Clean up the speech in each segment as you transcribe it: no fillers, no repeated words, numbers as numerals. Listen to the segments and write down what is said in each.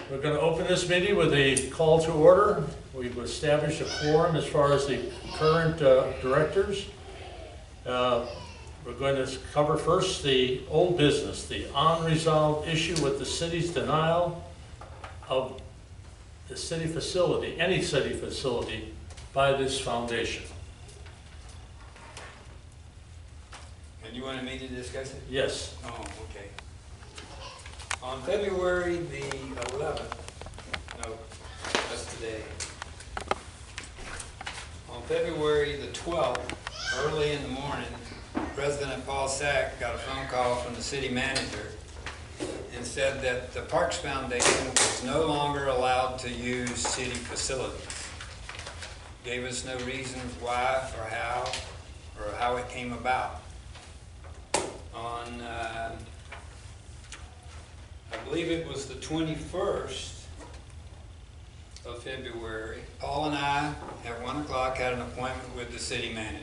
We're going to open this meeting with a call to order. We've established a quorum as far as the current directors. We're going to cover first the old business, the unresolved issue with the city's denial of the city facility, any city facility, by this foundation. And you wanted me to discuss it? Yes. Oh, okay. On February the 11th, no, that's today. On February the 12th, early in the morning, President Paul Sack got a phone call from the city manager and said that the Parks Foundation was no longer allowed to use city facilities. Gave us no reasons why or how it came about. On, I believe it was the 21st of February, Paul and I at 1 o'clock had an appointment with the city manager.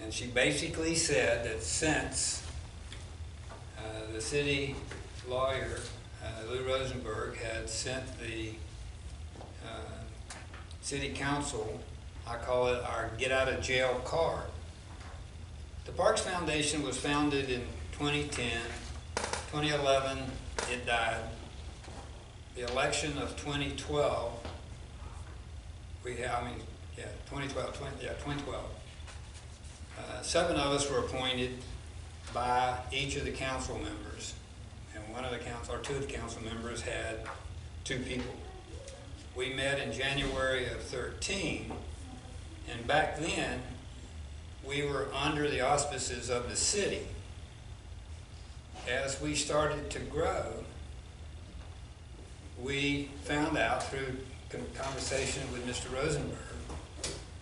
And she basically said that since the city lawyer, Lou Rosenberg, had sent the city council, I call it our get out of jail card. The Parks Foundation was founded in 2010. 2011, it died. The election of 2012, 2012. 7 of us were appointed by each of the council members, and two of the council members had 2 people. We met in January of 13, and back then, we were under the auspices of the city. As we started to grow, we found out through conversation with Mr. Rosenberg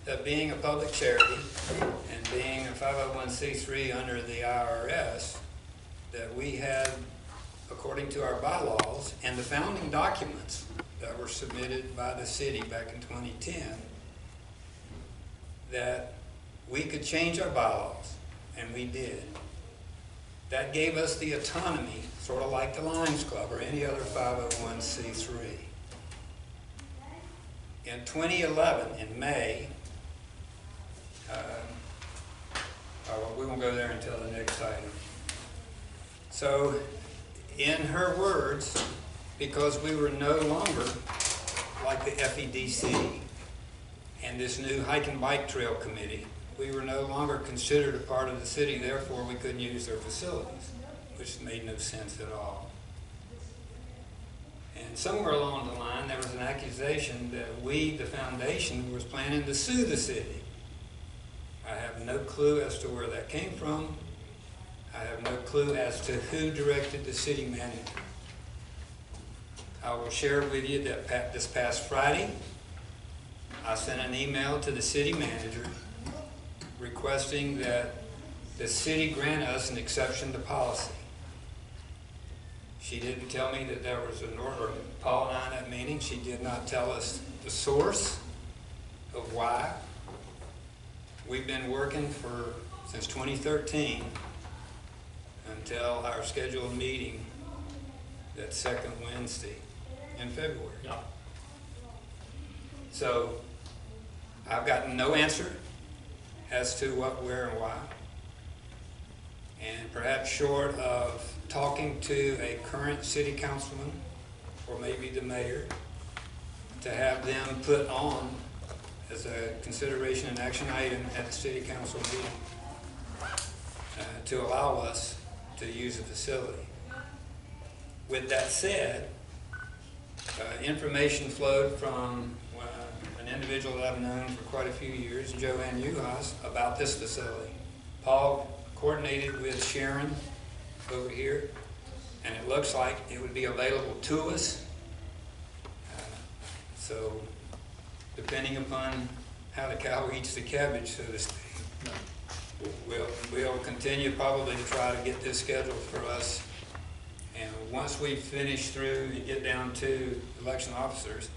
that being a public charity and being a 501c3 under the IRS, that we had, according to our bylaws and the founding documents that were submitted by the city back in 2010, that we could change our bylaws, and we did. That gave us the autonomy, sort of like the Lions Club or any other 501c3. In 2011, in May, we won't go there until the next item. So, in her words, because we were no longer like the FEDC and this new hike and bike trail committee, we were no longer considered a part of the city, therefore we couldn't use their facilities, which made no sense at all. And somewhere along the line, there was an accusation that we, the foundation, was planning to sue the city. I have no clue as to where that came from. I have no clue as to who directed the city manager. I will share with you that this past Friday, I sent an email to the city manager requesting that the city grant us an exception to policy. She didn't tell me that there was an order. Paul and I at that meeting, she did not tell us the source of why. We've been working since 2013 until our scheduled meeting that second Wednesday in February. Yeah. So I've gotten no answer as to what, where, and why. And perhaps short of talking to a current city councilman or maybe the mayor to have them put on as a consideration and action item at the city council meeting to allow us to use the facility. With that said, information flowed from an individual that I've known for quite a few years, Joanne Uhas, about this facility. Paul coordinated with Sharon over here, and it looks like it would be available to us. So, depending upon how the cow eats the cabbage, so to speak, we'll continue probably to try to get this scheduled for us. And once we finish through and get down to election officers,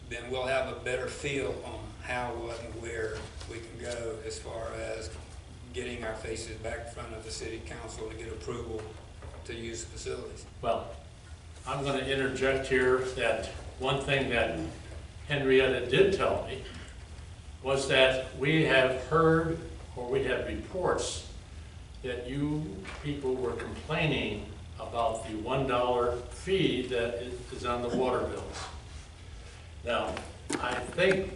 then we'll have a better feel on how, what, and where we can go as far as getting our faces back in front of the city council to get approval to use the facilities. Well, I'm going to interject here that one thing that Henrietta did tell me was that we have heard, or we have reports, that you people were complaining about the $1 fee that is on the water bills. Now, I think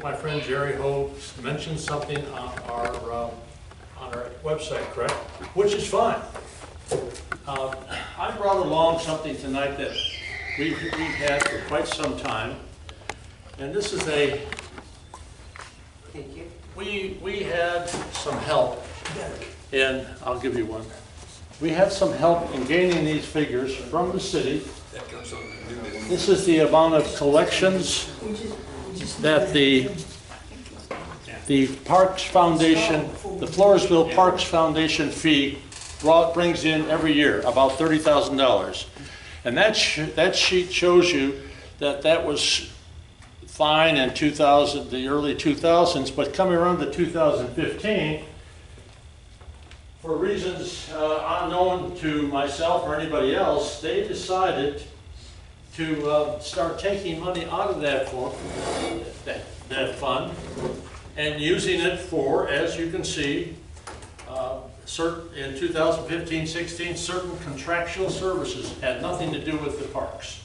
my friend Jerry Ho mentioned something on our website, correct? Which is fine. I brought along something tonight that we've had for quite some time, and this is a. Thank you. We had some help, and I'll give you one. We had some help in gaining these figures from the city. That comes on the new business. This is the amount of collections that the Parks Foundation, the Floresville Parks Foundation fee brings in every year, about $30,000. And that sheet shows you that that was fine in the early 2000s, but coming around to 2015, for reasons unknown to myself or anybody else, they decided to start taking money out of that fund and using it for, as you can see, in 2015-16, certain contractual services had nothing to do with the parks.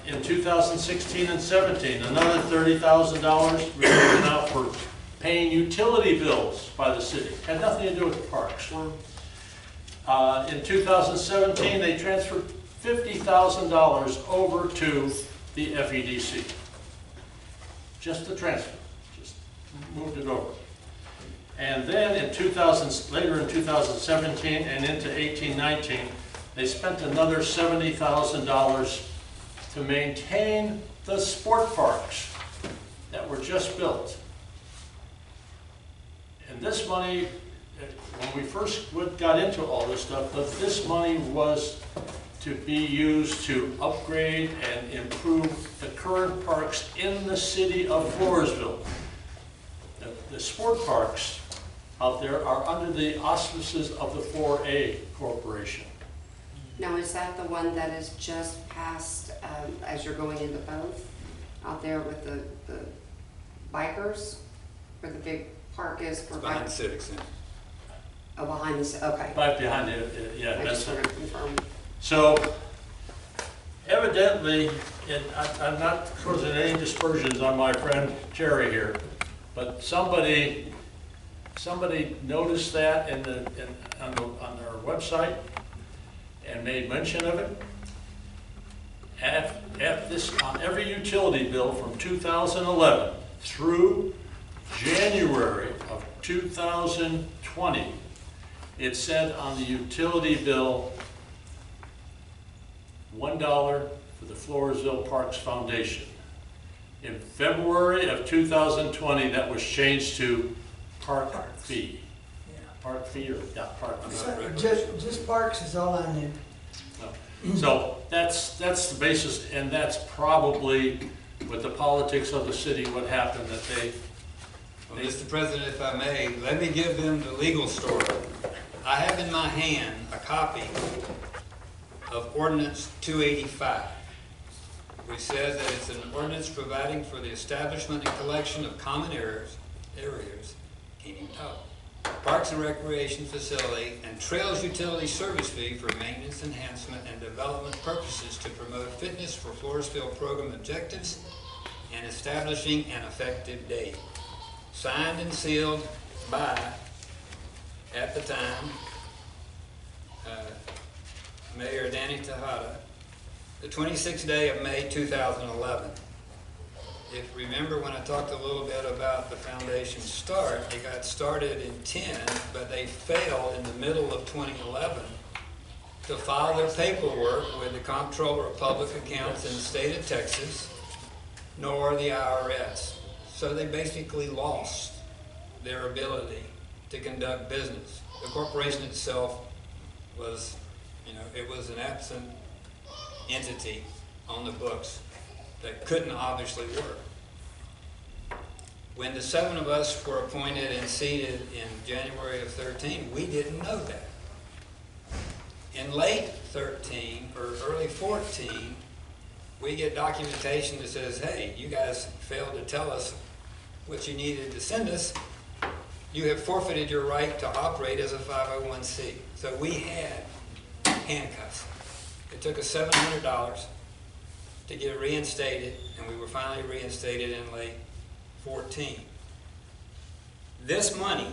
In 2016 and 17, another $30,000 was given out for paying utility bills by the city. Had nothing to do with the parks. In 2017, they transferred $50,000 over to the FEDC. Just the transfer, just moved it over. And then later in 2017 and into 18-19, they spent another $70,000 to maintain the sport parks that were just built. And this money, when we first got into all this stuff, this money was to be used to upgrade and improve the current parks in the city of Floresville. The sport parks out there are under the auspices of the 4A Corporation. Now, is that the one that is just past, as you're going into both, out there with the bikers, where the big park is for Behind the bikes? Civic Center. Oh, behind the, okay. Right behind it, yeah, I that's just it. wanted to confirm. So, evidently, and I'm not causing any dispersions on my friend Jerry here, but somebody noticed that on their website and made mention of it. On every utility bill from 2011 through January of 2020, it said on the utility bill, $1 for the Floresville Parks Foundation. In February of 2020, that was changed to park fee. Park fee or, yeah, park fee. Just parks is all I need. So that's the basis, and that's probably with the politics of the city what happened that Well, Mr. President, if I may, let me give them the legal story. I have in my hand a copy of Ordinance 285, which says that it's an ordinance providing for the establishment and collection of common areas, parks and recreation facility, and trails utility service fee for maintenance, enhancement, and development purposes to promote fitness for Floresville program objectives and establishing an effective date. Signed and sealed by, at the time, Mayor Danny Tejada, the 26th day of May 2011. If remember when I talked a little bit about the foundation start, they got started in 10, but they failed in the middle of 2011 to file their paperwork with the Comptroller of Public Accounts in the state of Texas, nor the IRS. So they basically lost their ability to conduct business. The corporation itself was, it was an absent entity on the books that couldn't obviously work. When the 7 of us were appointed and seated in January of 13, we didn't know that. In late 13 or early 14, we get documentation that says, hey, you guys failed to tell us what you needed to send us. You have forfeited your right to operate as a 501c. So we had handcuffs. It took us $700 to get reinstated, and we were finally reinstated in late 14. This money,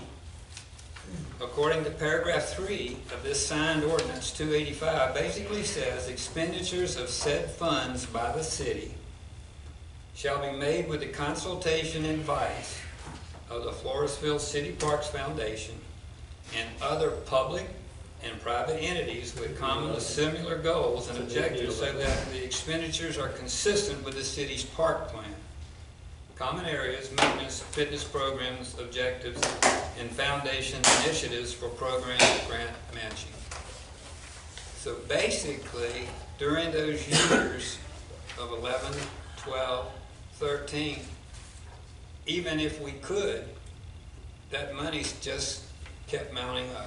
according to paragraph 3 of this signed ordinance 285, basically says expenditures of said funds by the city shall be made with the consultation and advice of the Floresville City Parks Foundation and other public and private entities with common or similar goals and objectives, so that the expenditures are consistent with the city's park plan, common areas, maintenance, fitness programs, objectives, and foundation initiatives for program grant matching. So basically, during those years of 11, 12, 13, even if we could, that money's just kept mounting up.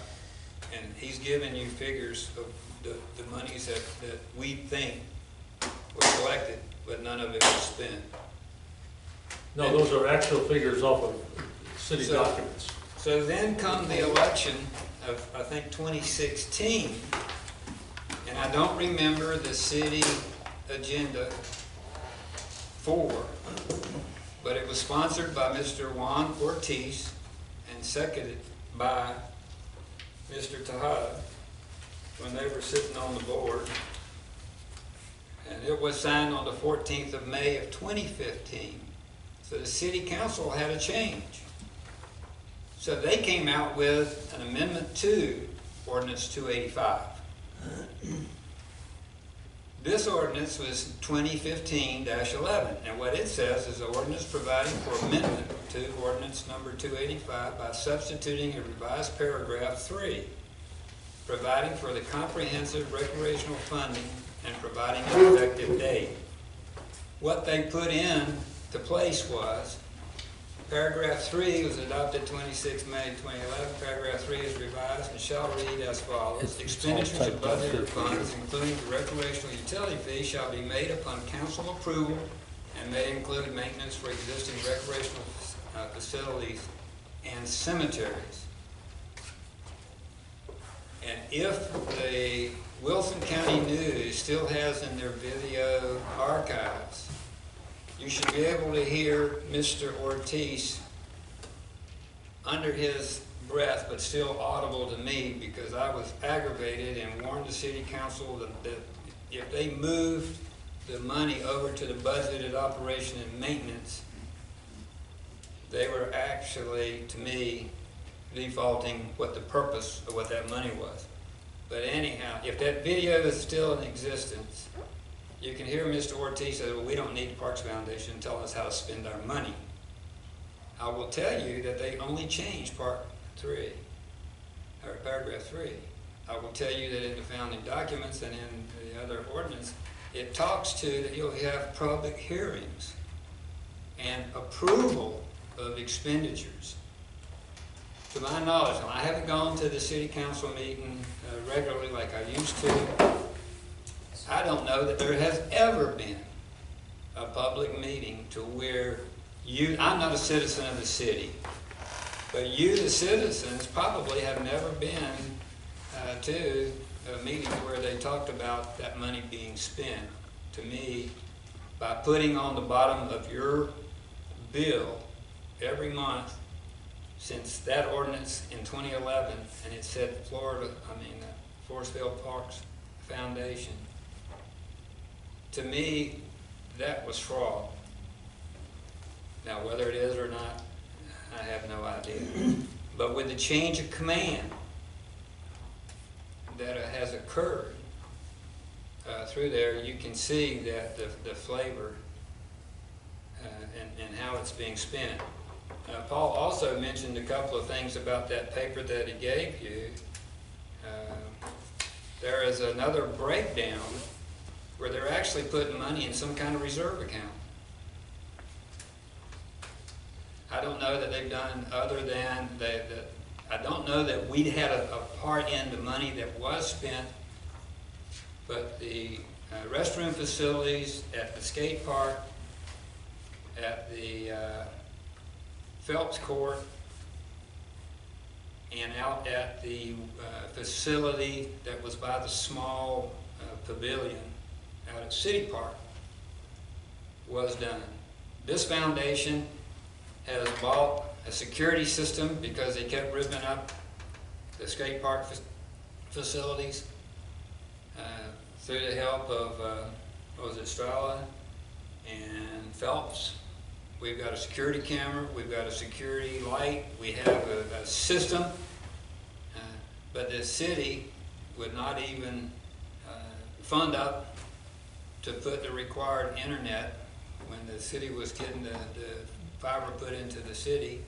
And he's given you figures of the monies that we think were collected, but none of it was spent. No, those are actual figures off of city documents. So then come the election of, I think, 2016, and I don't remember the city agenda for, but it was sponsored by Mr. Juan Ortiz and seconded by Mr. Tejada when they were sitting on the board. And it was signed on the 14th of May of 2015. So the city council had a change. So they came out with an amendment to ordinance 285. This ordinance was 2015-11, and what it says is an ordinance providing for amendment to ordinance number 285 by substituting a revised paragraph 3, providing for the comprehensive recreational funding and providing an effective date. What they put in to place was paragraph 3 was adopted 26 May 2011. Paragraph 3 is revised and shall read as follows. Expenditures of budgeted funds, including the recreational utility fee, shall be made upon council approval and may include maintenance for existing recreational facilities and cemeteries. And if the Wilson County News still has in their video archives, you should be able to hear Mr. Ortiz under his breath, but still audible to me, because I was aggravated and warned the city council that if they moved the money over to the budgeted operation and maintenance, they were actually, to me, defaulting what the purpose of what that money was. But anyhow, if that video is still in existence, you can hear Mr. Ortiz say, well, we don't need the Parks Foundation telling us how to spend our money. I will tell you that they only changed part 3, or paragraph 3. I will tell you that in the founding documents and in the other ordinance, it talks to that you'll have public hearings and approval of expenditures. To my knowledge, and I haven't gone to the city council meeting regularly like I used to, I don't know that there has ever been a public meeting to where you, I'm not a citizen of the city, but you, the citizens, probably have never been to a meeting where they talked about that money being spent. To me, by putting on the bottom of your bill every month since that ordinance in 2011, and it said Floresville Parks Foundation. To me, that was fraud. Now, whether it is or not, I have no idea. But with the change of command that has occurred through there, you can see that the flavor and how it's being spent. Paul also mentioned a couple of things about that paper that he gave you. There is another breakdown where they're actually putting money in some kind of reserve account. I don't know that they've done other than I don't know that we'd had a part in the money that was spent But the restroom facilities at the skate park, at the Phelps Court, and out at the facility that was by the small pavilion out at City Park was done. This foundation has bought a security system because they kept ripping up the skate park facilities through the help of, what was it, Strala and Phelps. We've got a security camera, we've got a security light, we have a system, but the city would not even fund up to put the required internet when the city was getting the fiber put into the city.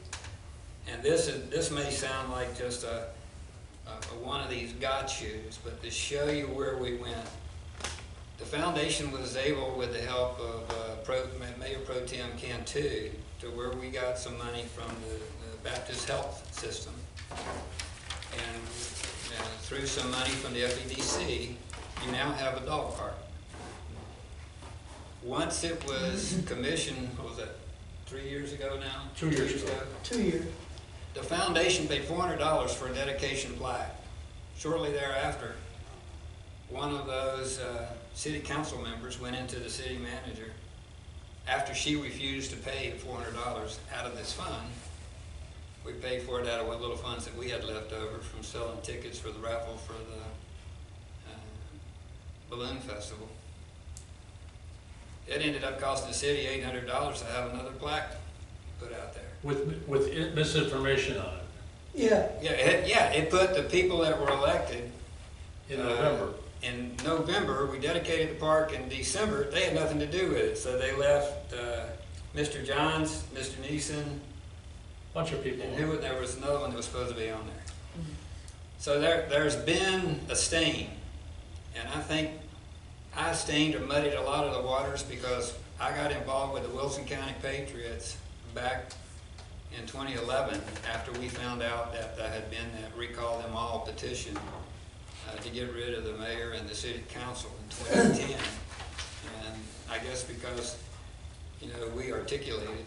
And this may sound like just a one of these gotchas, but to show you where we went. The foundation was able, with the help of Mayor Pro Tem Cantu, to where we got some money from the Baptist Health System. And through some money from the FEDC, you now have a dog park. Once it was commissioned, what was that, 3 years ago now? 2 years ago. 2 years. The foundation paid $400 for a dedication plaque. Shortly thereafter, one of those city council members went into the city manager after she refused to pay the $400 out of this fund. We paid for it out of what little funds that we had left over from selling tickets for the raffle for the balloon festival. It ended up costing the city $800 to have another plaque put out there. With misinformation on it Yeah, It put the people that were elected in November. In November. We dedicated the park in December. They had nothing to do with it, so they left Mr. Johns, Mr. Neeson, Bunch of people. and there was another one that was supposed to be on there. So there's been a stain, and I think I stained or muddied a lot of the waters because I got involved with the Wilson County Patriots back in 2011 after we found out that there had been that recall them all petition to get rid of the mayor and the city council in 2010. And I guess because, we articulated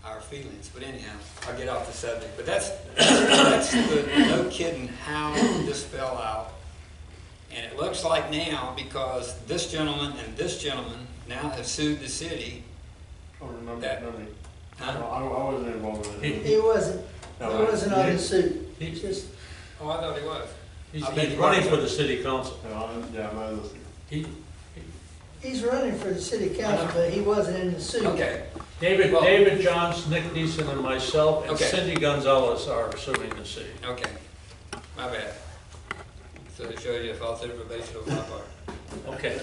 our feelings. But anyhow, I'll get off the subject. But that's no kidding how this fell out. And it looks like now, because this gentleman and this gentleman now have sued the city. I don't remember That- none. Huh? I wasn't involved in it. he wasn't, No, he wasn't on he- the suit. he- Just, Oh, I thought he was. He's I beg your running pardon? for the city council. Yeah, I'm listening. He, he's running for the city council, but he wasn't in the suit. Okay. David, Well- David Johns, Nick Neeson, and myself, and Okay. Cindy Gonzalez are suing the city. Okay. My bad. So to show you a false information on my part. Okay.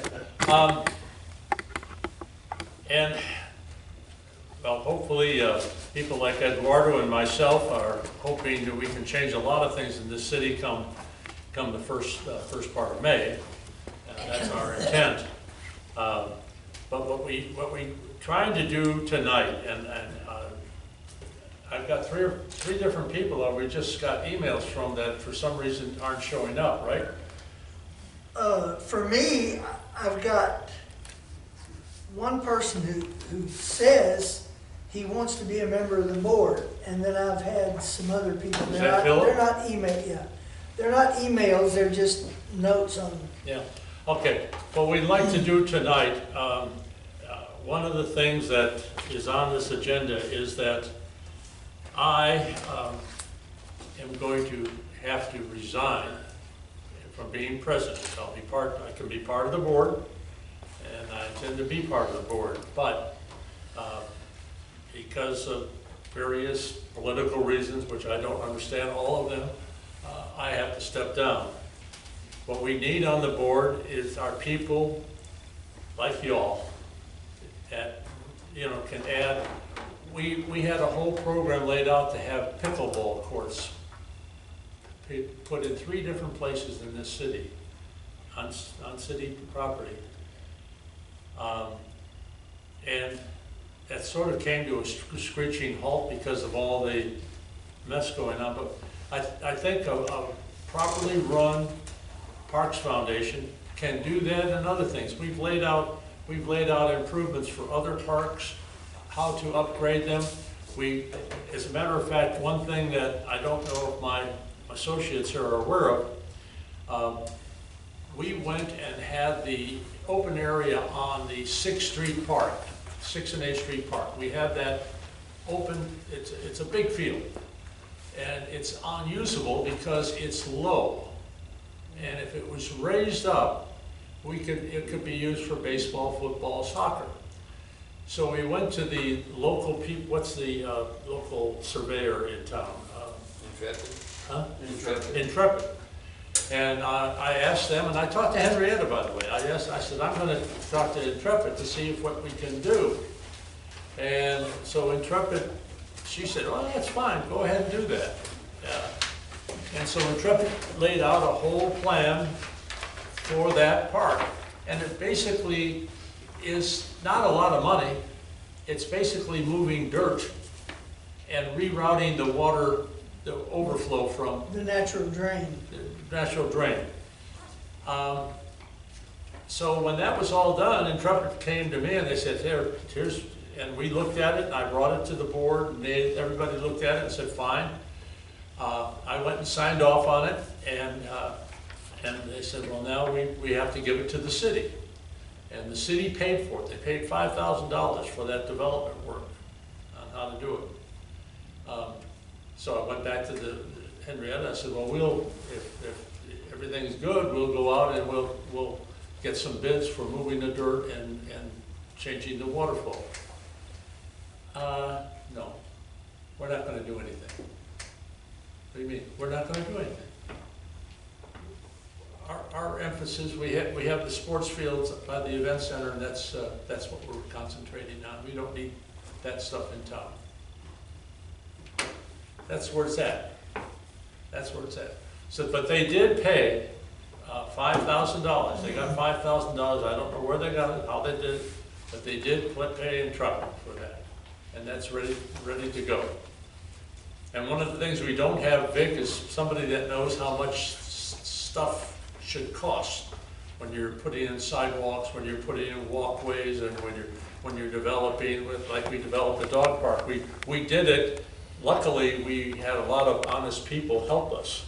And, well, hopefully, people like Eduardo and myself are hoping that we can change a lot of things in this city come the first part of May. That's our intent. But what we trying to do tonight, and I've got three different people that we just got emails from that for some reason aren't showing up, right? For me, I've got one person who says he wants to be a member of the board, and then I've had some other people. Is that Philip? They're not they're not emails, they're just notes on. Yeah, okay. What we'd like to do tonight, one of the things that is on this agenda is that I am going to have to resign from being president. I can be part of the board, and I intend to be part of the board, but because of various political reasons, which I don't understand all of them, I have to step down. What we need on the board is our people like y'all that, can add. We had a whole program laid out to have pickleball courts put in 3 different places in this city on city property. And that sort of came to a screeching halt because of all the mess going on. But I think a properly run Parks Foundation can do that and other things. We've laid out improvements for other parks, how to upgrade them. As a matter of fact, one thing that I don't know if my associates here are aware of, we went and had the open area on the 6th Street Park, 6th and 8th Street Park. We had that open, it's a big field. And it's unusable because it's low. And if it was raised up, it could be used for baseball, football, soccer. So we went to the local people, what's the local surveyor in town? Intrepid. Huh? Intrepid. Intrepid. And I asked them, and I talked to Henrietta, by the way. I said, I'm going to talk to Intrepid to see what we can do. And so Intrepid, she said, oh, that's fine, go ahead and do that. And so Intrepid laid out a whole plan for that park. And it basically is not a lot of money. It's basically moving dirt and rerouting the water, the overflow from The natural drain. the natural drain. So when that was all done, Intrepid came to me and they said, here's, and we looked at it, and I brought it to the board, and everybody looked at it and said, fine. I went and signed off on it, and they said, well, now we have to give it to the city. And the city paid for it. They paid $5,000 for that development work on how to do it. So I went back to the Henrietta, I said, well, if everything's good, we'll go out and we'll get some bids for moving the dirt and changing the water flow. No, we're not going to do anything. What do you mean? We're not going to do anything. Our emphasis, we have the sports fields by the event center, and that's what we're concentrating on. We don't need that stuff in town. That's where it's at. That's where it's at. So, but they did pay $5,000. They got $5,000. I don't know where they got it, how they did it, but they did pay Intrepid for that, and that's ready to go. And one of the things we don't have, Vic, is somebody that knows how much stuff should cost when you're putting in sidewalks, when you're putting in walkways, and when you're developing, like we developed the dog park. We did it. Luckily, we had a lot of honest people help us,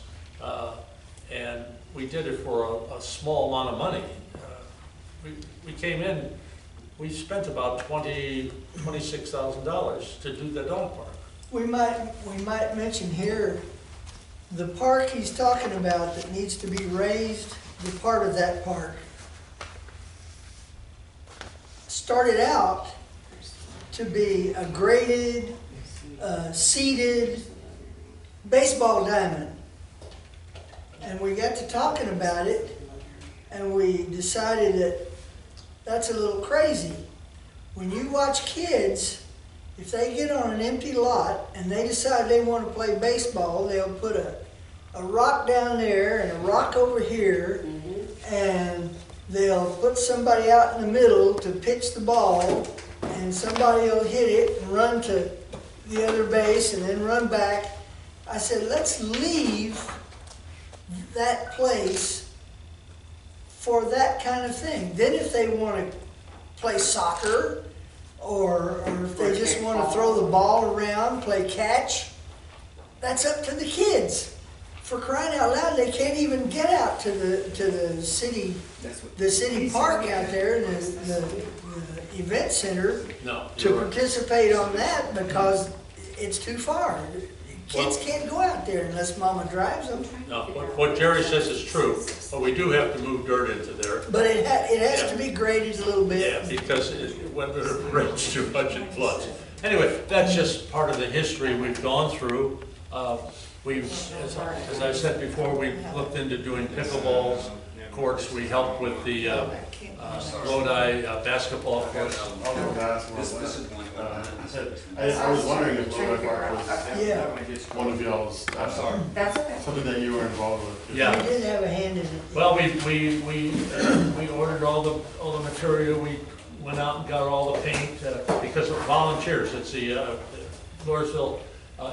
and we did it for a small amount of money. We came in, we spent about $26,000 to do the dog park. We might mention here, the park he's talking about that needs to be raised, the part of that park, started out to be a graded, seeded baseball diamond. And we got to talking about it, and we decided that that's a little crazy. When you watch kids, if they get on an empty lot and they decide they want to play baseball, they'll put a rock down there and a rock over here, and they'll put somebody out in the middle to pitch the ball, and somebody will hit it and run to the other base and then run back. I said, let's leave that place for that kind of thing. Then if they want to play soccer, or if they just want to throw the ball around, play catch, that's up to the kids. For crying out loud, they can't even get out to the city park out there, the event center, to participate on that because it's too far. Kids can't go out there unless Mama drives them. No, what Jerry says is true, but we do have to move dirt into there. But it has to be graded a little bit. Yeah, because when it rains too much, it floods. Anyway, that's just part of the history we've gone through. As I said before, we looked into doing pickleball courts. We helped with the Lodi basketball courts. I was wondering if Lodi Park was one of y'all's, That's okay. something that you were involved with. Yeah. We did have a hand in it. Well, we ordered all the material. We went out and got all the paint because of volunteers. It's the Floresville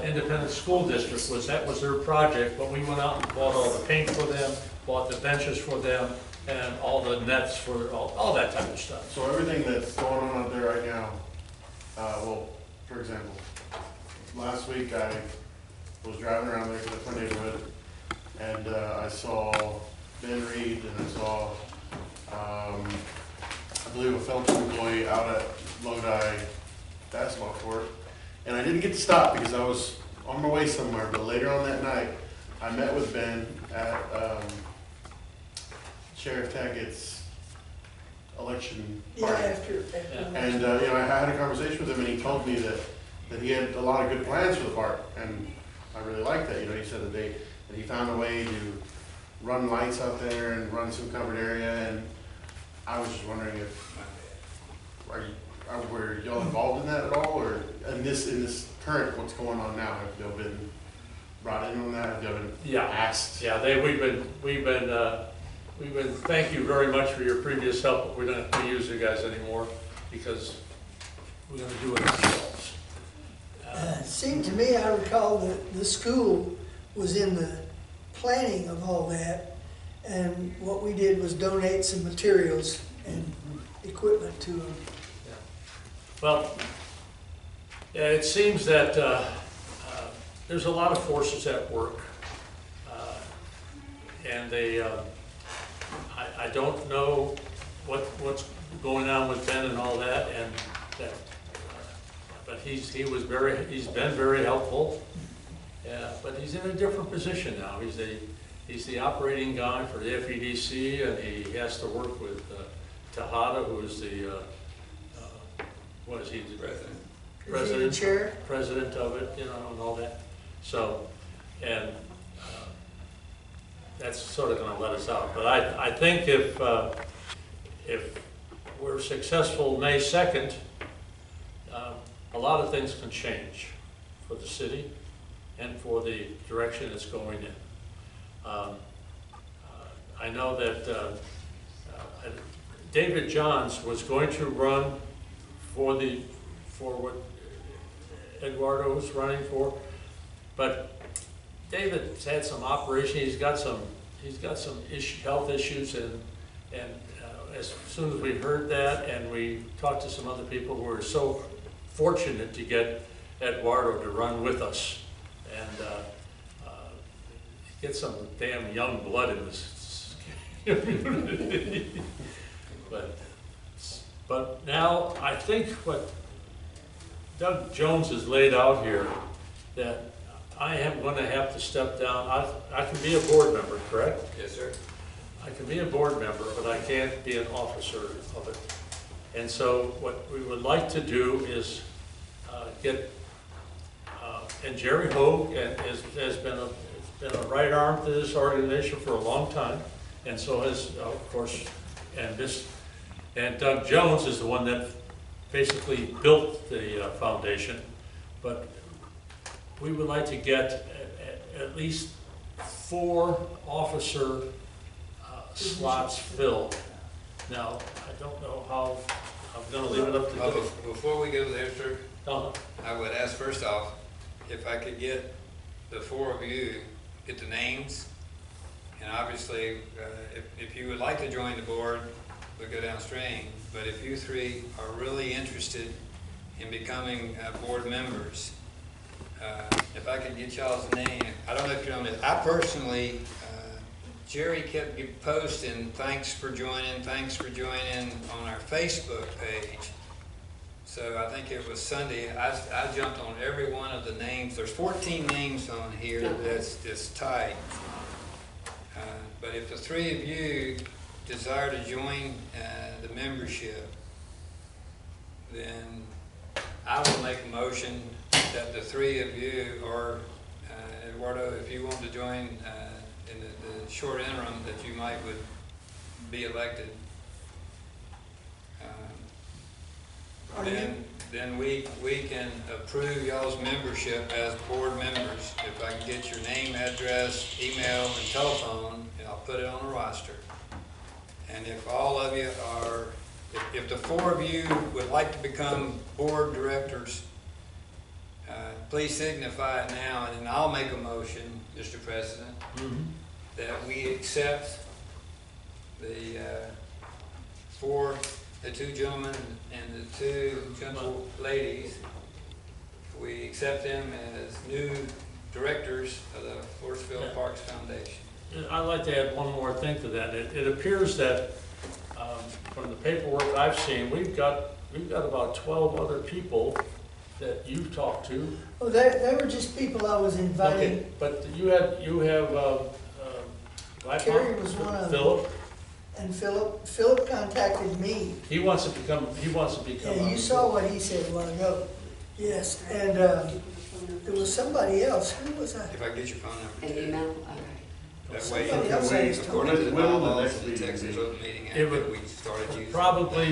Independent School District that was their project, but we went out and bought all the paint for them, bought the benches for them, and all the nets for, all that type of stuff. So everything that's going on out there right now, well, for example, last week I was driving around there to the neighborhood, and I saw Ben Reed, and I saw, I believe a Felton employee out at Lodi basketball court, and I didn't get to stop because I was on my way somewhere, but later on that night, I met with Ben at Sheriff Tackett's election Yeah, party. after. And, you know, I had a conversation with him, and he told me that he had a lot of good plans for the park, and I really liked that. You know, he said that he found a way to run lights out there and run some covered area, and I was just wondering if, were y'all involved in that at all, or in this current, what's going on now? Have y'all been brought in on that? Have y'all been asked? Yeah, we've been, thank you very much for your previous help, but we don't have to use you guys anymore, because we're gonna do it ourselves. It seemed to me, I recall that the school was in the planning of all that, and what we did was donate some materials and equipment to them. Well, yeah, it seems that there's a lot of forces at work, and they, I don't know what's going on with Ben and all that, and that, but he's been very helpful. Yeah, but he's in a different position now. He's the operating guy for the FEDC, and he has to work with Tejada, who is the what is he? The President. Chair? President of it, you know, and all that. So, and that's sort of going to let us out. But I think if we're successful May 2nd, a lot of things can change for the city and for the direction it's going in. I know that David Johns was going to run for what Eduardo was running for, but David's had some operation. He's got some health issues, and as soon as we heard that, and we talked to some other people, we were so fortunate to get Eduardo to run with us and get some damn young blood in this community. But now I think what Doug Jones has laid out here, that I am going to have to step down. I can be a board member, correct? Yes, sir. I can be a board member, but I can't be an officer of it. And so what we would like to do is get, and Jerry Hogue has been a right arm to this organization for a long time, and so has, of course, and Doug Jones is the one that basically built the foundation, but we would like to get at least 4 officer slots filled. Now, I don't know how, I'm going to leave it up to Well, Doug. before we go there, sir, Uh-huh. I would ask first off, if I could get the 4 of you, get the names, and obviously, if you would like to join the board, we'll go downstream, but if you 3 are really interested in becoming board members, if I could get y'all's name, I don't know if you're on it. I personally, Jerry kept posting, thanks for joining on our Facebook page. So I think it was Sunday, I jumped on every one of the names. There's 14 names on here that's tied. But if the 3 of you desire to join the membership, then I will make a motion that the 3 of you, or Eduardo, if you want to join in the short interim, that you would be elected. Then we can approve y'all's membership as board members. If I can get your name, address, email, and telephone, and I'll put it on the roster. And if all of you are, if the 4 of you would like to become board directors, please signify it now, and then I'll make a motion, Mr. President. Mm-hmm. that we accept the, the two gentlemen and the two gentle ladies, we accept them as new directors of the Floresville Parks Foundation. I'd like to add one more thing to that. It appears that, from the paperwork I've seen, we've got about 12 other people that you've talked to. Oh, they were just people I was inviting. Okay, but you have, Kerry was one of them. Philip, And Philip contacted me. he wants to become. Yeah, you saw what he said a while ago. Yes, and there was somebody else. Who was that? If I get your phone number. An too. email? Okay. That way, Somebody else I was according to the When will the bylaws next of the meeting Texas be? Open Meeting Act It that would we started using probably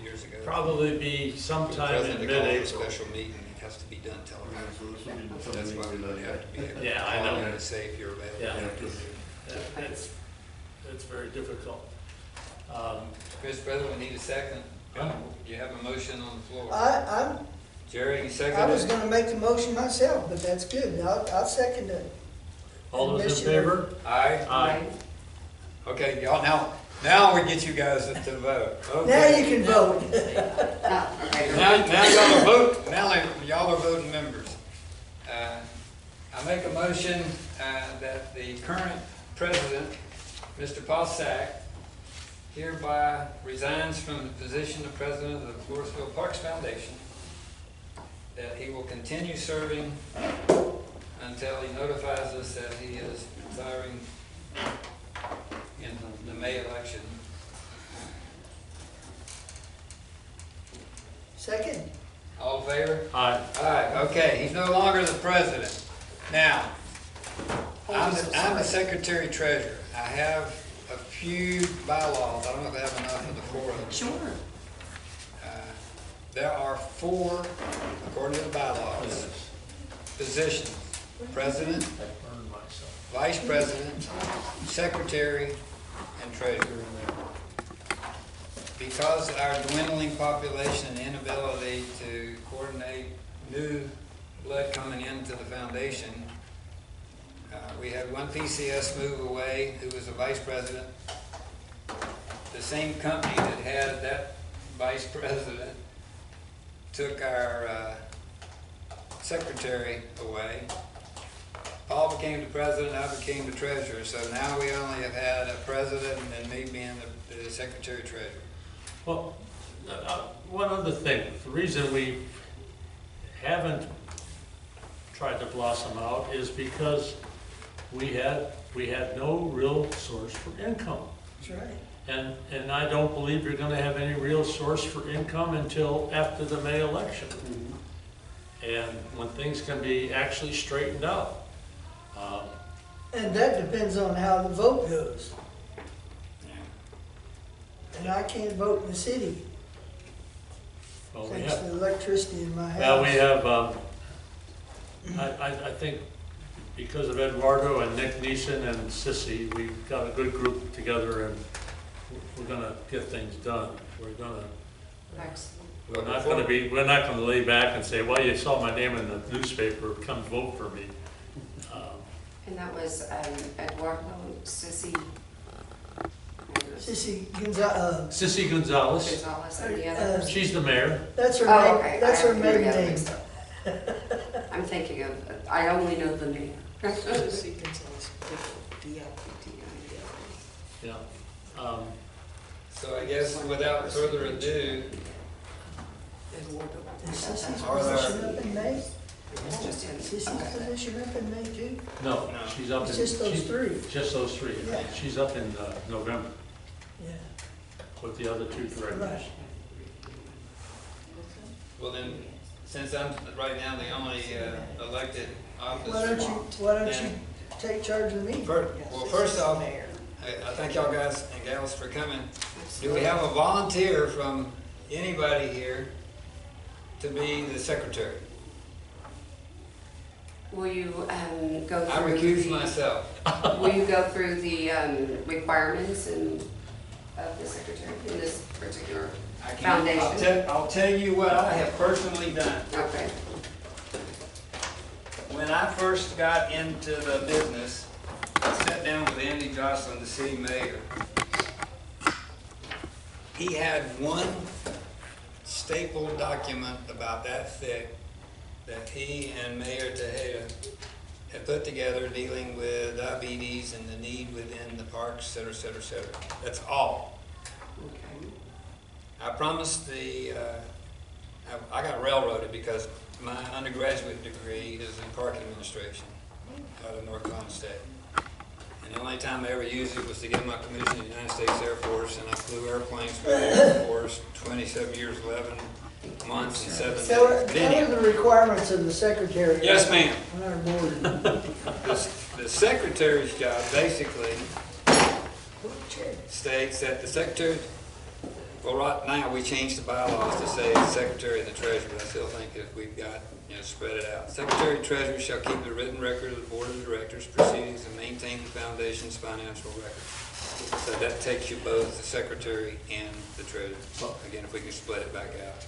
years ago. Probably be For the sometime president in to call a mid-April. special meeting, it has to be done televised. So this would be That's something why we we would have to be able to Yeah, I call know. in and say if you're available. Yeah. It's very difficult. Mr. President, we need a second. You have a motion on the floor. I Jerry, you second was it? gonna make the motion myself, but that's good. I'll second it. All those in favor? Aye. Aye. Okay, y'all, now we get you guys to vote. Okay. Now you can vote. Oh, okay. Now y'all are vote, now y'all are voting members. I make a motion that the current president, Mr. Possack, hereby resigns from the position of president of the Floresville Parks Foundation, that he will continue serving until he notifies us that he is retiring in the May election. Second. All in favor? Aye. Aye, okay, he's no longer the president. Now, I'm the secretary treasurer. I have a few bylaws, I don't know if I have enough of the four of them. Sure. There are four, according to the bylaws, positions: president, I burned myself. vice president, secretary, and treasurer. Because of our dwindling population and inability to coordinate new blood coming into the foundation, we had one PCS move away who was a vice president. The same company that had that vice president took our secretary away. Paul became the president, I became the treasurer, so now we only have had a president and me being the secretary treasurer. Well, one other thing, the reason we haven't tried to blossom out is because we had no real source for income. That's right. And I don't believe you're gonna have any real source for income until after the May election. And when things can be actually straightened out. And that depends on how the vote goes. And I can't vote in the city, Well, we thanks to have, the electricity in my house. well, we have, I think because of Eduardo and Nick Neeson and Sissy, we've got a good group together and we're gonna get things done. Excellent. We're not gonna lay back and say, well, you saw my name in the newspaper, come vote for me. And that was Eduardo, Sissy, Sissy Gonzalez, Sissy Gonzalez, Gonzalez, and the other. she's the mayor. that's her Oh, name, okay. that's I her have maiden the other name. mixed up. I'm thinking of, I only know the name. Yeah. So I guess without further ado, Is Sissy's Are there- position up in May? It's just him. Sissy's Okay. position up in May too? No, No. she's up in. It's just those she's- three. Just those three. Yeah. She's up in November Yeah. with the other two directors. Right. well then, since I'm right now the only elected office. Why don't you take charge of the meeting? Well, first off, I thank y'all guys and gals for coming. Do we have a volunteer from anybody here to be the secretary? Will you go I through recuse the, myself. will you go through the requirements and of the secretary in this particular foundation? I'll tell you what I have personally done. Okay. When I first got into the business, I sat down with Randy Jocelyn, the city mayor, he had one stapled document about that thick that he and Mayor Tejeda had put together dealing with diabetes and the need within the parks, et cetera, et cetera, et cetera. That's all. Okay. I promised I got railroaded because my undergraduate degree is in park administration out of North Carolina State. And the only time I ever used it was to get my commission in the United States Air Force, and I flew airplanes for the Air Force 27 years, 11 months, and 7 days. So what are the requirements of the secretary? Yes, ma'am. On our board? The secretary's job basically states that the secretary, well, right now we changed the bylaws to say the secretary and the treasurer, but I still think if we've got, spread it out. Secretary and treasurer shall keep the written record of the board of directors' proceedings and maintain the foundation's financial records. So that takes you both the secretary and the treasurer. Again, if we can split it back out.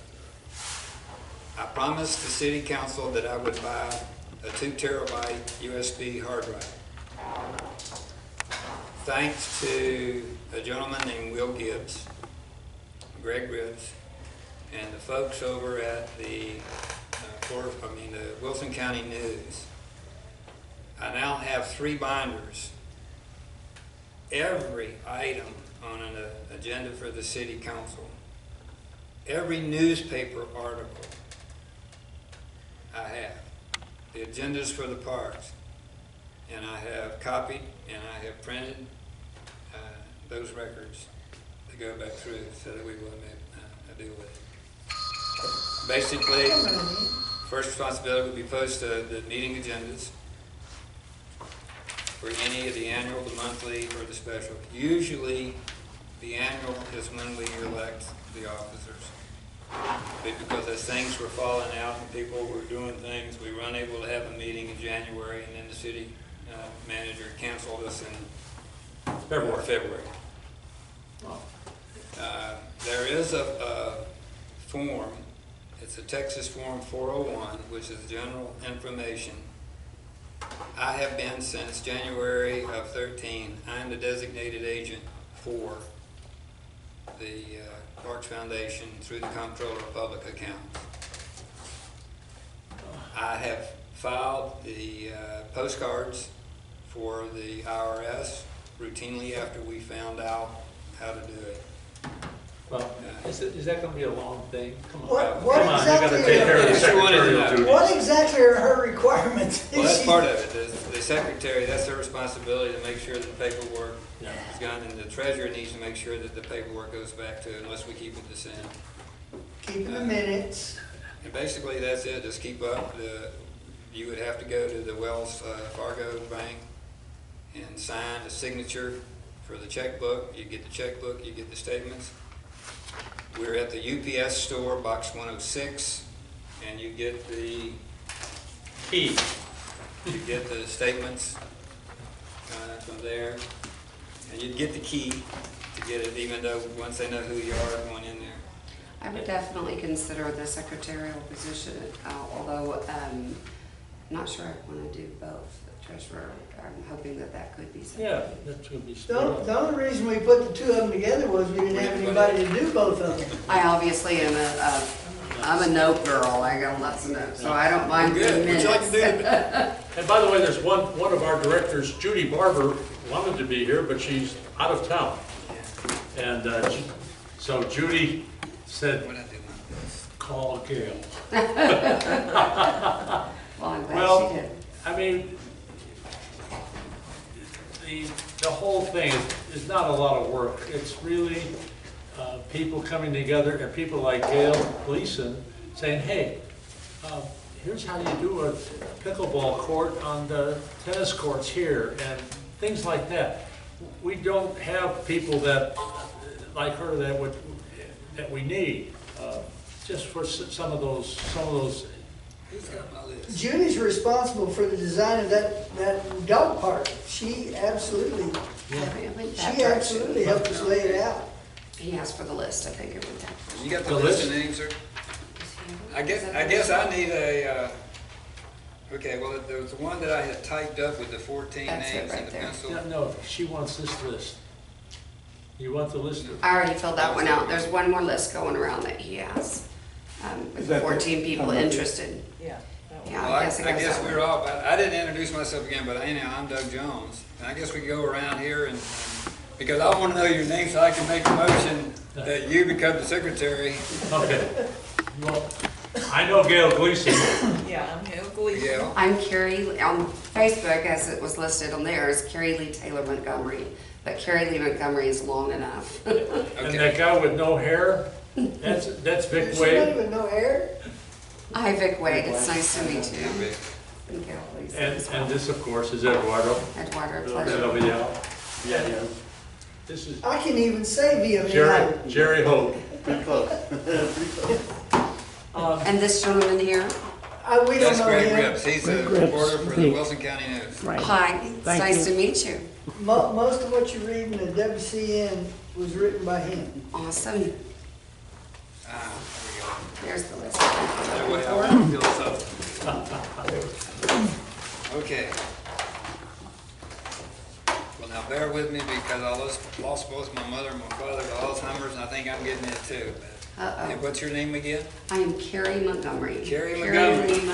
I promised the city council that I would buy a 2 terabyte USB hard drive. Thanks to a gentleman named Will Gibbs, Greg Ribbs, and the folks over at the the Wilson County News, I now have 3 binders. Every item on an agenda for the city council, every newspaper article I have, the agendas for the parks, and I have copied and I have printed those records to go back through so that we will deal with it. Basically, first responsibility would be post the meeting agendas for any of the annual, the monthly, or the special. Usually, the annual is when we elect the officers. But because as things were falling out and people were doing things, we were unable to have a meeting in January, and then the city manager canceled us in February. There is a form. It's a Texas Form 401, which is general information. I have been since January of 13. I'm the designated agent for the Parks Foundation through the Comptroller of Public Accounts. I have filed the postcards for the IRS routinely after we found out how to do it. Well, is that gonna be a long thing? Come on. What Come on, you gotta exactly take care of the Yes, you wanted to secretarial know. duties. What exactly are her requirements? Well, that's part of it. The secretary, that's her responsibility to make sure that the paperwork Yeah. is done, and the treasurer needs to make sure that the paperwork goes back to, unless we keep it the same. Keeping the minutes. And basically, that's it. Just keep up. You would have to go to the Wells Fargo Bank and sign a signature for the checkbook. You get the checkbook, you get the statements. We're at the UPS store, box 106, and you get the Key. You get the statements from there, and you get the key to get it, even though once they know who you are going in there. I would definitely consider the secretarial position, although I'm not sure I want to do both. The treasurer, I'm hoping that could be something. Yeah, that's gonna be split up. The only reason we put the 2 of them together was we didn't have anybody to do both of them. I obviously am I'm a note girl. I got lots of notes, so I don't mind Good. doing Would you like to minutes. do it? And by the way, there's one of our directors, Judy Barber, wanted to be here, but she's out of town. And so Judy said, What I do my best. call Gail. Well, I'm glad Well, she did. I mean, the whole thing is not a lot of work. It's really people coming together and people like Gail Gleason saying, hey, here's how you do a pickleball court on the tennis courts here and things like that. We don't have people that like her that we need just for some of those. Who's got my list? Judy's responsible for the design of that dog park. She absolutely helped us lay it out. He asked for the list, I think it went down. You got the The list list? of names, sir? I guess I need Okay, well, there was one that I had typed up with the 14 That's it names right in the there. pencil. No, she wants this list. You want the list? I already filled that one out. There's one more list going around that he has, with 14 people interested. Yeah. that one. Yeah, Well, I guess it goes that way. we're all, I didn't introduce myself again, but anyhow, I'm Doug Jones. And I guess we could go around here and, because I want to know your name so I can make a motion that you become the secretary. Okay. Well, I know Gail Gleason. Yeah, I'm Gail Gleason. Gail. I'm Carrie, on Facebook, as it was listed on there, is Carrie Lee Taylor Montgomery. But Carrie Lee Montgomery is long enough. And that guy with no hair, that's Vic She Wade. don't even know hair? Hi, Vic Wade. It's nice to meet you. Yeah, Vic. And Gail Gleason And, as well. and this, of course, is Eduardo. Eduardo, That'll pleasure. be out. Yeah. This is I can even say via Jerry Hope. Pretty close. Pretty close. And this gentleman here, We don't That's know Greg him. Rips. He's a reporter for the Wilson County News. Right. hi, it's Thank nice you. to meet you. Most of what you read in the WCN was written by him. Awesome. Ah, there There's the list. we go. That way I won't feel so. Okay. Well, now bear with me because I lost both my mother and my father to Alzheimer's, and I think I'm getting it too. Uh-oh. And what's your name again? I am Carrie Montgomery. Carrie Lee Montgomery. I make a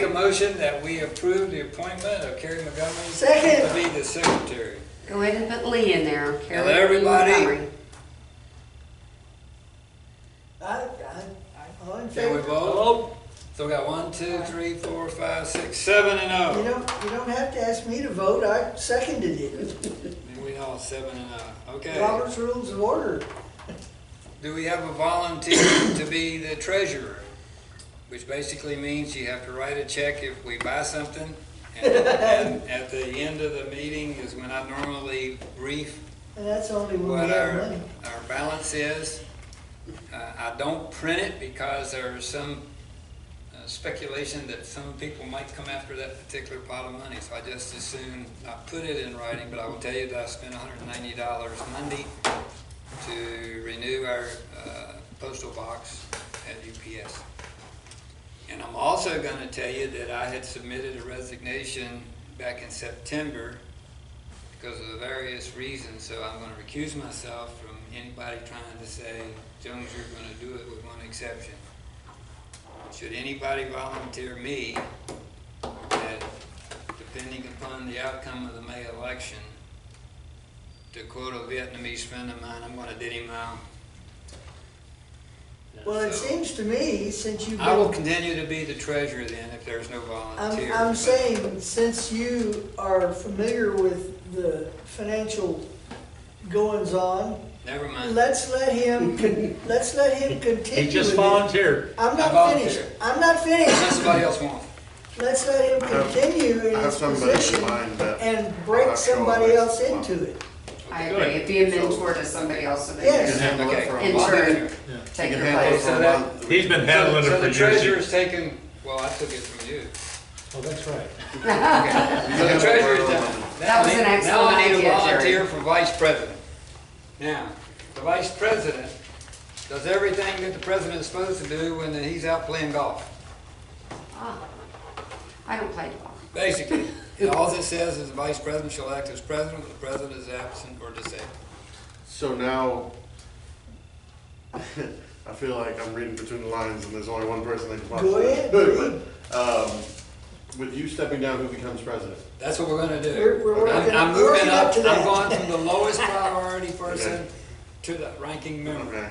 Montgomery. motion that we approve the appointment of Carrie Montgomery Second. to be the secretary. Go ahead and put Lee in there. Carrie Lee everybody. Montgomery. All in Can we favor? vote? So we got 1, 2, 3, 4, 5, 6, 7, and You 0. don't have to ask me to vote, I seconded it. And we all 7 and 0. Okay. Robert's Rules of Order. Do we have a volunteer to be the treasurer? Which basically means you have to write a check if we buy something. And at the end of the meeting is when I normally brief And that's only when what we have our money. balance is. I don't print it because there's some speculation that some people might come after that particular pot of money. So I just as soon not put it in writing, but I will tell you that I spent $190 Monday to renew our postal box at UPS. And I'm also going to tell you that I had submitted a resignation back in September because of the various reasons, so I'm going to recuse myself from anybody trying to say, Jones, you're going to do it with one exception. Should anybody volunteer me that, depending upon the outcome of the May election, to quote a Vietnamese friend of mine, I'm going to did him out. Well, it So- seems to me, since you've I will been, continue to be the treasurer then if there's no volunteer. I'm but- saying, since you are familiar with the financial goings-on, Never mind. let's let him continue. He just with it. volunteered. I'm I not volunteer. finished. I'm not finished. Unless somebody else wants. Let's let him continue in I have his somebody in position mind that. and I'll break have to show somebody up else next into month. it. I agree. Be a mentor to somebody else so they Yes. You can handle it for a In month. turn, You take can your handle it place. for a So that- month. He's been handling So it for the years. treasurer's taken, well, I took it from you. Oh, that's right. Okay. So the treasurer's done. That was an Now excellent I need a idea, Jerry. volunteer for vice president. Now, the vice president does everything that the president is supposed to do when he's out playing golf. Ah, I don't play golf. Basically, all it says is the vice president shall act as president when the president is absent or disabled. So now, I feel like I'm reading between the lines and there's only one person that can possibly. Go ahead, do read. it, but, with you stepping down, who becomes president? That's what we're gonna do. We're working- I'm working moving up up, to I'm that. going from the lowest priority person to the ranking member. Okay.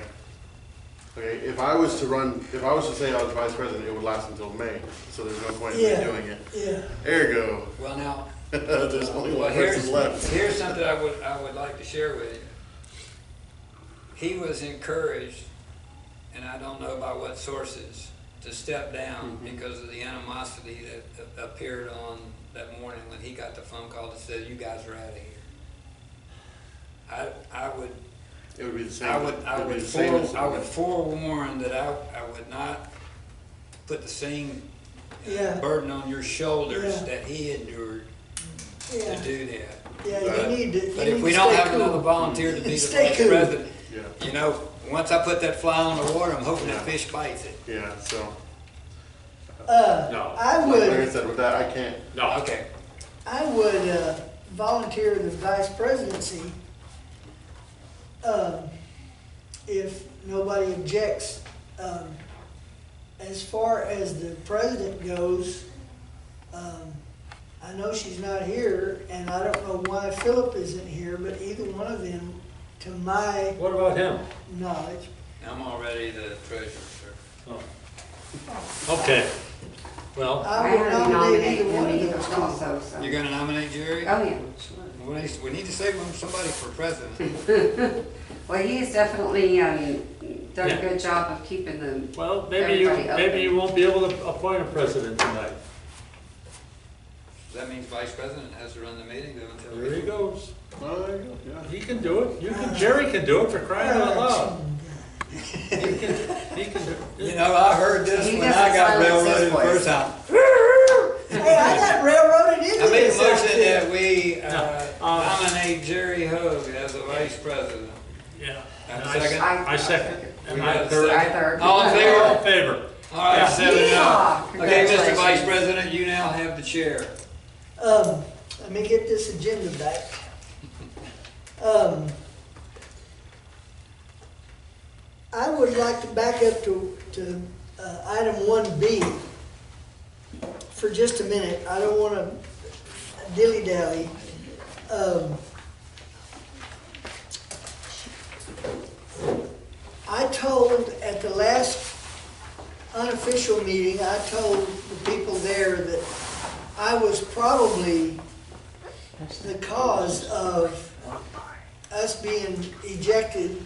Okay, if I was to say I was vice president, it would last until May, so there's no point in me Yeah. doing it. Yeah. Ergo, Well, now, there's only well, one person left. here's something I would like to share with you. He was encouraged, and I don't know by what sources, to step down because of the animosity that appeared on that morning when he got the phone call that said, you guys are out of here. I would It would be the same. I it would be the same as- forewarn that I would not put the same Yeah. burden on your shoulders Yeah. that he endured Yeah. to do that. Yeah, But- you need to. But you if need we to don't stay have cool. another volunteer to be the Stay vice cool. president, Yeah, you know, once I put that fly on the water, I'm hoping Yeah. that fish bites it. yeah, so, No. I Like Larry would, said, with that, I can't. No. Okay, I would volunteer the vice presidency if nobody objects. As far as the president goes, I know she's not here, and I don't know why Philip isn't here, but either one of them, to my What about him? knowledge. I'm already the treasurer, sir. Oh. Okay, well, I I would already nominate nominated either one him of those. also, so. You're gonna nominate Jerry? Oh, yeah, sure. We need to save somebody for president. Well, he has definitely done Yeah. a good job of keeping them. well, Everybody open. maybe you won't be able to appoint a president tonight. That means vice president has to run the meeting though until. There he goes. Oh, there you go, yeah. He can do it. Jerry can do it for crying out loud. He can do it. You know, I heard this He when doesn't I got silence his railroaded the voice. first time. Hey, I got railroaded into I made a this motion outfit. that we No. nominate Jerry Hogue as the vice president. Yeah. Have a And second? I second. We And got I a third. I third. All in All in favor? favor. All right, Yeah. 7-0. Yeehaw! Okay, Mr. Vice Congratulations. President, you now have the chair. Let me get this agenda back. I would like to back up to item 1B for just a minute. I don't want to dilly-dally. I told at the last unofficial meeting, I told the people there that I was probably the cause of us being evicted,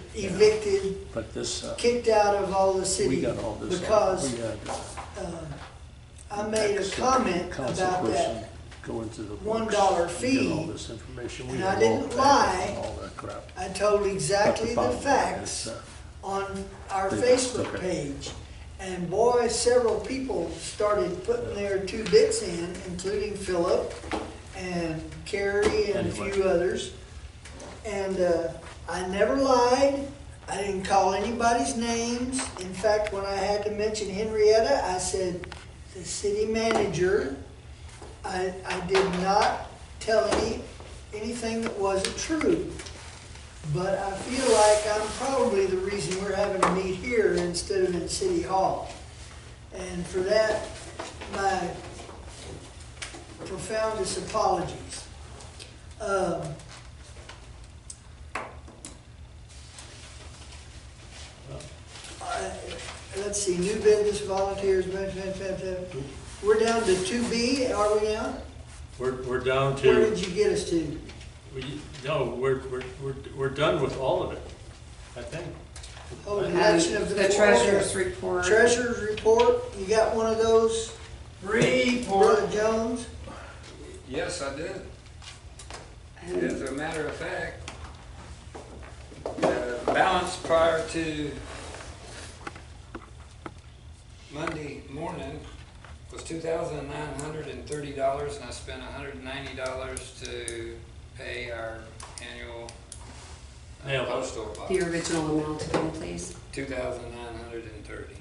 But this, kicked out of all the we city got all this. because We had I made a comment council about person that. go into the $1 books and get fee, all this information. We and had I didn't all that lie. and all that crap. I told But exactly the bottom line facts is, on our they Facebook took it. page. And boy, several people started putting their 2 bits in, including Philip and Carrie and a Anyway. few others. And I never lied. I didn't call anybody's names. In fact, when I had to mention Henrietta, I said the city manager. I did not tell anything that wasn't true. But I feel like I'm probably the reason we're having to meet here instead of in City Hall. And for that, my profoundest apologies. Let's see, new business, volunteers, we're down to 2B, are we now? We're down Where to, did you get us to? no, we're done with all of it, I think. Oh, And election of the the treasurer's report. Treasurer's report, you got one of those, Brother Jones? Yes, I did. And As a matter of fact, the balance prior to Monday morning was $2,930, and I spent $190 to pay our annual Mail. postal box. the original amount again, please. 2,930.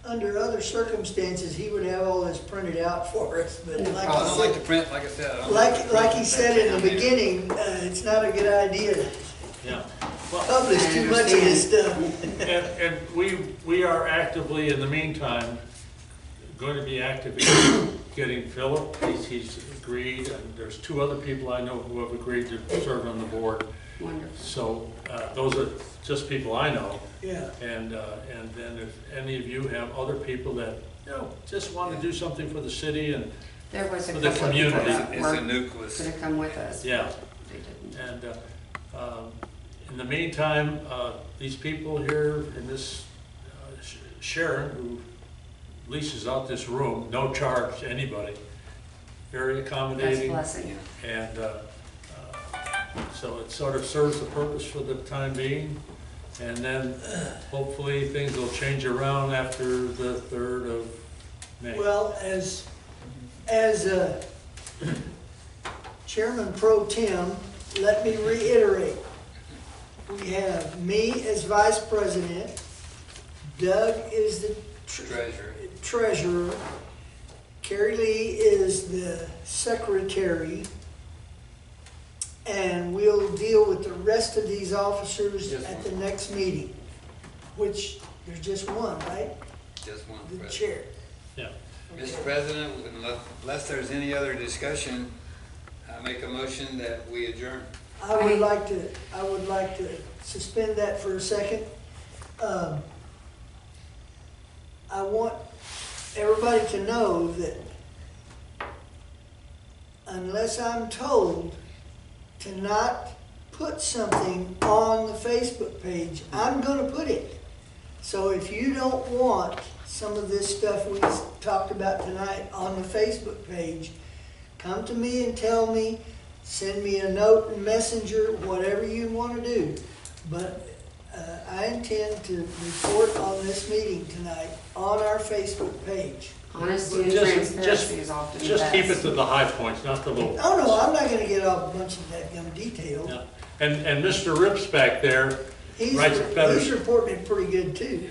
Under other circumstances, he would have all this printed out for us, but I don't like like to he print, like I said. I said, don't like to like he print said that in the down there. beginning, it's not a good idea to Yeah. Well, publish I too much of this stuff. and we are actively, in the meantime, going to be active in getting Philip. He's agreed, and there's 2 other people I know who have agreed to serve on the board. Wonderful. So those are just people I know. Yeah, And then if any of you have other people that, just want to do something for the city and, There was a For the couple of people community. that It's a were nucleus. gonna come with us. yeah. They didn't. And in the meantime, these people here in this, Sharon, who leases out this room, no charge to anybody, very That's a accommodating. blessing. And so it sort of serves the purpose for the time being. And then hopefully things will change around after the 3rd of May. well, as Chairman Pro Tem, let me reiterate. We have me as Vice President, Doug is the Treasurer. treasurer. Carrie Lee is the secretary. And we'll deal with the rest of these officers Just at one. the next meeting, which there's just one, right? Just one. The President. chair. Yeah. Mr. President, unless there's any other discussion, I make a motion that we adjourn. I would like to suspend that for a second. I want everybody to know that unless I'm told to not put something on the Facebook page, I'm gonna put it. So if you don't want some of this stuff we talked about tonight on the Facebook page, come to me and tell me, send me a note and messenger, whatever you wanna do. But I intend to report on this meeting tonight on our Facebook page. Honesty and Just- transparency is often the best. Just keep it to the high points, not the low. Oh, no, I'm not gonna get off a bunch of that gum detail. Yeah. And Mr. Rips back there, He's, Writes it better. he's reporting it pretty good too.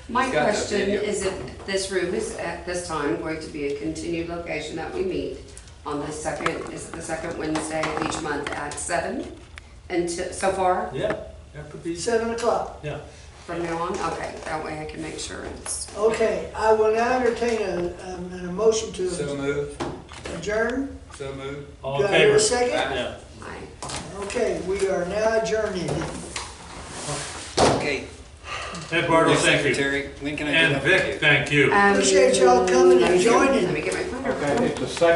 My He's got that question video. is if this room is at this time going to be a continued location that we meet on the second, is it the second Wednesday of each month at 7? Until, so far, yeah, that could be, 7 o'clock. yeah. from now on? Okay, that way I can make sure it's. Okay, I will now entertain a motion So to moved, adjourn. so moved. All Do in I hear a favor? second? Yeah. Aye. Okay, we are now adjourning. Okay. Eduardo, New thank you. Secretary, when can I get And up with you? Vic, thank you. Appreciate y'all coming and Let me get- joining. Let me get my pointer. Okay, it's the second